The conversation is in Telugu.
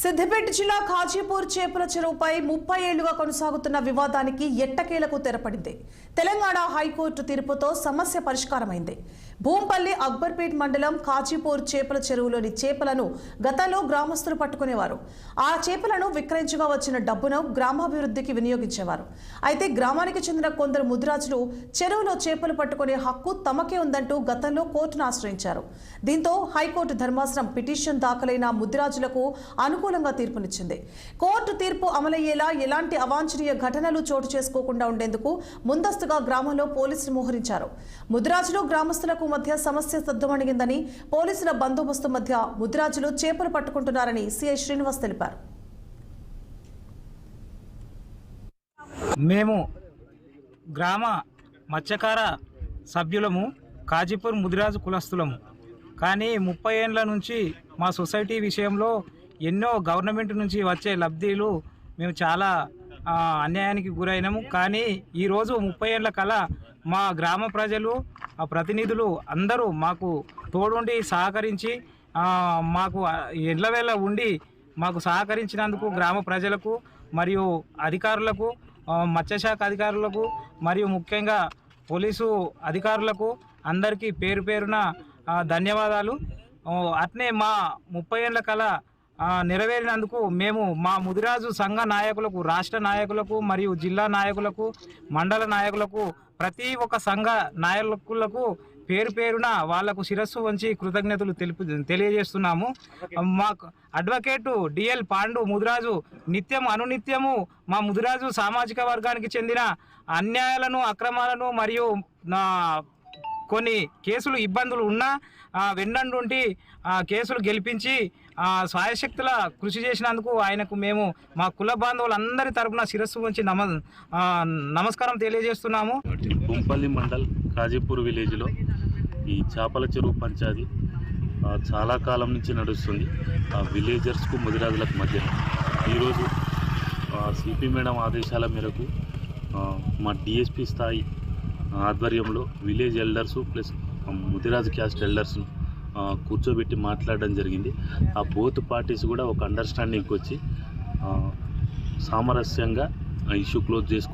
సిద్దిపేట జిల్లా ఖాజీపూర్ చేపల చెరువుపై 30 ఏళ్లుగా కొనసాగుతున్న వివాదానికి ఎట్టకేలకు తెరపడింది. తెలంగాణ హైకోర్టు తీర్పుతో సమస్య పరిష్కారమైంది. భూంపల్లి అక్బర్పేట్ మండలం ఖాజీపూర్ చేపల చెరువులోని చేపలను గతంలో గ్రామస్తులు పట్టుకునేవారు. ఆ చేపలను విక్రయించగా వచ్చిన డబ్బును గ్రామాభివృద్ధికి వినియోగించేవారు. అయితే గ్రామానికి చెందిన కొందరు ముదిరాజులు చెరువులో చేపలు పట్టుకునే హక్కు తమకే ఉందంటూ గతంలో కోర్టును ఆశ్రయించారు. దీంతో హైకోర్టు ధర్మాసనం పిటిషన్ దాఖలైన ముదిరాజులకు అనుకూలంగా తీర్పునిచ్చింది. కోర్టు తీర్పు అమలయ్యేలా ఎలాంటి అవాంఛనీయ ఘటనలు చోటు చేసుకోకుండా ఉండేందుకు ముందస్తుగా గ్రామంలో పోలీసులు మోహరించారు. ముదిరాజులు గ్రామస్తులకు మధ్య సమస్య సద్దుమణిగిందని, పోలీసుల బందోబస్తు మధ్య ముదిరాజులు చేపలు పట్టుకుంటున్నారని సిఐ శ్రీనివాస్ తెలిపారు. మేము గ్రామ మత్స్యకార సభ్యులము, ఖాజీపూర్ ముదిరాజు కులస్తులము. కానీ 30 ఏళ్ల నుంచి మా సొసైటీ విషయంలో ఎన్నో గవర్నమెంట్ నుంచి వచ్చే లబ్ధిలు మేము చాలా అన్యాయానికి గురైనాము. కానీ ఈరోజు 30 ఏళ్ల కల మా గ్రామ ప్రజలు, ప్రతినిధులు అందరూ మాకు తోడుండి సహకరించి మాకు ఎల్లవేళ ఉండి మాకు సహకరించినందుకు గ్రామ ప్రజలకు మరియు అధికారులకు, మత్స్యశాఖ అధికారులకు మరియు ముఖ్యంగా పోలీసు అధికారులకు అందరికీ పేరు పేరున ధన్యవాదాలు. అట్నే మా 30 ఏళ్ల కల నెరవేరినందుకు మేము మా ముదిరాజు సంఘ నాయకులకు, రాష్ట్ర నాయకులకు మరియు జిల్లా నాయకులకు, మండల నాయకులకు, ప్రతి ఒక్క సంఘ నాయకులకు పేరు పేరున వాళ్లకు శిరస్సు వంచి కృతజ్ఞతలు తెలియజేస్తున్నాము. మాకు అడ్వకేటు డిఎల్ పాండు ముదిరాజు నిత్యం అనునిత్యము మా ముదిరాజు సామాజిక వర్గానికి చెందిన అన్యాయాలను, అక్రమాలను మరియు కొన్ని కేసులు ఇబ్బందులు ఉన్నా వెన్నంటి కేసులు గెలిపించి స్వయశక్తుల కృషి చేసినందుకు ఆయనకు మేము మా కుల బాంధవులందరి తరపున శిరస్సు వంచి నమస్కారం తెలియజేస్తున్నాము. భూంపల్లి మండల్ ఖాజీపూర్ విలేజ్లో ఈ చేపల చెరువు పంచాయతీ చాలా కాలం నుంచి నడుస్తుంది. విలేజర్స్కు ముదిరాజులకు మధ్య ఈరోజు సిపి మేడం ఆదేశాల మేరకు మా డిఎస్పి స్థాయి ఆధ్వర్యంలో విలేజ్ ఎల్డర్సు ప్లస్ ముదిరాజు క్యాస్ట్ ఎల్డర్స్ను కూర్చోబెట్టి మాట్లాడడం జరిగింది. ఆ బోత్ పార్టీస్ కూడా ఒక అండర్స్టాండింగ్కి వచ్చి సామరస్యంగా ఇష్యూ క్లోజ్ చేసుకుంటారు.